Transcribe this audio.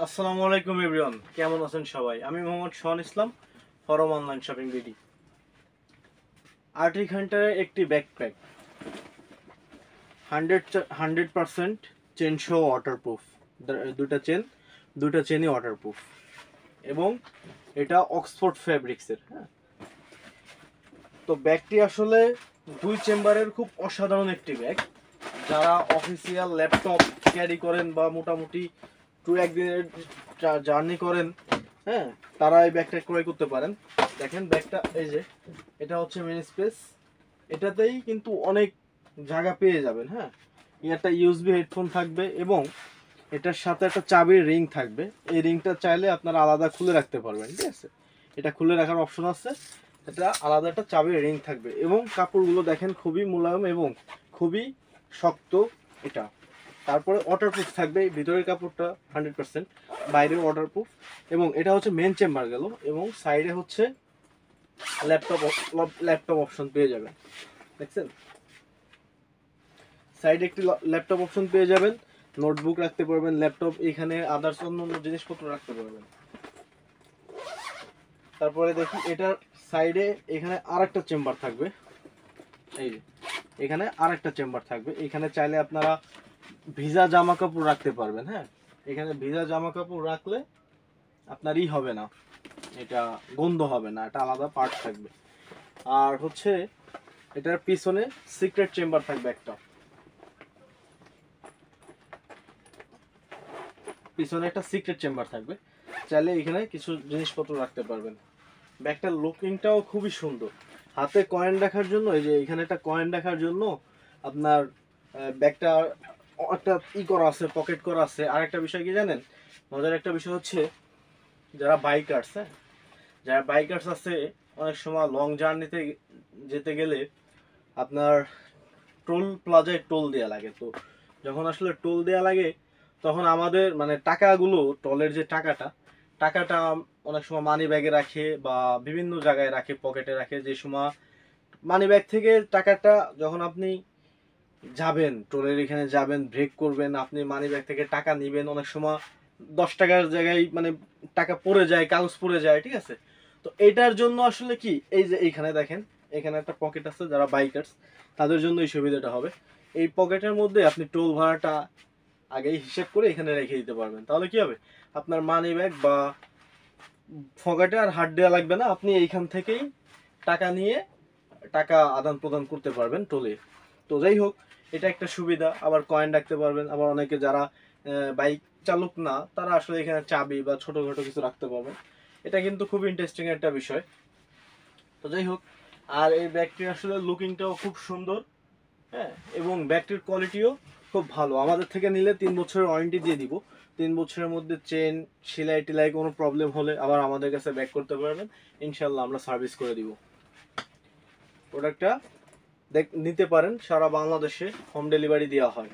আসসালামু আলাইকুম এভরিওয়ান, কেমন আছেন সবাই? আমি Mohammad Shahan Islam, from online shopping BD. Arctic হান্টারের একটি ব্যাকপ্যাক 100% চেন সহ ওয়াটারপ্রুফ। দুটা চেনই ওয়াটারপ্রুফ এবং এটা অক্সফোর্ড ফ্যাব্রিক্সের। হ্যাঁ, তো ব্যাগটি আসলে দুই চেম্বারের খুব অসাধারণ একটি ব্যাগ। যারা অফিসিয়াল ল্যাপটপ ক্যারি করেন বা মোটামুটি একদিনের জার্নি করেন, হ্যাঁ, তারা এই ব্যাগটা ক্রয় করতে পারেন। দেখেন ব্যাগটা, এই যে এটা হচ্ছে মেন স্পেস, এটাতেই কিন্তু অনেক জায়গা পেয়ে যাবেন। হ্যাঁ, একটা ইউএসবি হেডফোন থাকবে এবং এটার সাথে একটা চাবির রিং থাকবে। এই রিংটা চাইলে আপনারা আলাদা খুলে রাখতে পারবেন, ঠিক আছে? এটা খুলে রাখার অপশন আছে। এটা আলাদা একটা চাবির রিং থাকবে এবং কাপড়গুলো দেখেন খুবই মোলায়েম এবং খুবই শক্ত এটা। তারপরে ওয়াটারপ্রুফ থাকবে, ভিতরের কাপড়টা 100%, বাইরের ওয়াটারপ্রুফ। এবং এটা হচ্ছে মেন চেম্বার গেল, এবং সাইডে হচ্ছে ল্যাপটপ অপশন পেয়ে যাবেন। দেখছেন, সাইডে একটি ল্যাপটপ অপশন পেয়ে যাবেন, নোটবুক রাখতে পারবেন, ল্যাপটপ এখানে আদার্স অন্য জিনিসপত্র রাখতে পারবেন। তারপরে দেখি এটার সাইডে এখানে আরেকটা চেম্বার থাকবে। এই যে এখানে আরেকটা চেম্বার থাকবে, এখানে চাইলে আপনারা ভিজা জামা কাপড় রাখতে পারবেন। হ্যাঁ, এখানে ভিজা জামা কাপড় রাখলে আপনার হবে না, এটা গন্ধ হবে না, এটা আলাদা পার্ট থাকবে। আর হচ্ছে এটার পিছনে সিক্রেট চেম্বার থাকবে একটা, পিছনে একটা সিক্রেট চেম্বার থাকবে, চাইলে এখানে কিছু জিনিসপত্র রাখতে পারবেন। ব্যাগটার লুকিংটাও খুবই সুন্দর। হাতে কয়েন রাখার জন্য, এই যে এখানে একটা কয়েন রাখার জন্য আপনার ব্যাগটা একটা করা আছে, পকেট করা আছে। আর একটা বিষয় কি জানেন, মজার একটা বিষয় হচ্ছে, যারা বাইকার্স, হ্যাঁ, যারা বাইকার্স আছে, অনেক সময় লং জার্নিতে যেতে গেলে আপনার টোল প্লাজায় টোল দেওয়া লাগে। তো যখন আসলে টোল দেওয়া লাগে, তখন আমাদের মানে টাকাগুলো, টোলের যে টাকাটা অনেক সময় মানি ব্যাগে রাখে বা বিভিন্ন জায়গায় রাখে, পকেটে রাখে। যে সময় মানি ব্যাগ থেকে টাকাটা, যখন আপনি যাবেন টোলের এখানে যাবেন, ব্রেক করবেন, আপনি মানি ব্যাগ থেকে টাকা নিবেন, অনেক সময় 10 টাকার জায়গায় মানে টাকা পড়ে যায়, কাগজ পড়ে যায়, ঠিক আছে? তো এটার জন্য আসলে কি, এই যে এইখানে দেখেন, এখানে একটা পকেট আছে, যারা বাইকার্স তাদের জন্য এই সুবিধাটা হবে। এই পকেটের মধ্যে আপনি টোল ভাড়াটা আগেই হিসেব করে এখানে রেখে দিতে পারবেন। তাহলে কি হবে, আপনার মানি ব্যাগ বা পকেটে আর হাত দেওয়া লাগবে না, আপনি এইখান থেকেই টাকা নিয়ে টাকা আদান প্রদান করতে পারবেন টোলে। তো যাই হোক, এটা একটা সুবিধা। আবার কয়েন রাখতে পারবেন। আবার অনেকে যারা বাইক চালক না, তারা আসলে এখানে চাবি বা ছোটখাটো কিছু রাখতে পারবেন। এটা কিন্তু খুব ইন্টারেস্টিং একটা বিষয়। তো যাই হোক, আর এই ব্যাগটির আসলে লুকিংটাও খুব সুন্দর। হ্যাঁ, এবং ব্যাগটির কোয়ালিটিও খুব ভালো। আমাদের থেকে নিলে 3 বছরের ওয়ারেন্টি দিয়ে দিব। 3 বছরের মধ্যে চেন, সেলাই টেলাই কোনো প্রবলেম হলে আবার আমাদের কাছে ব্যাক করতে পারবেন, ইনশাল্লাহ আমরা সার্ভিস করে দিব। প্রোডাক্টটা নিতে পারেন, সারা বাংলাদেশে হোম ডেলিভারি দেওয়া হয়।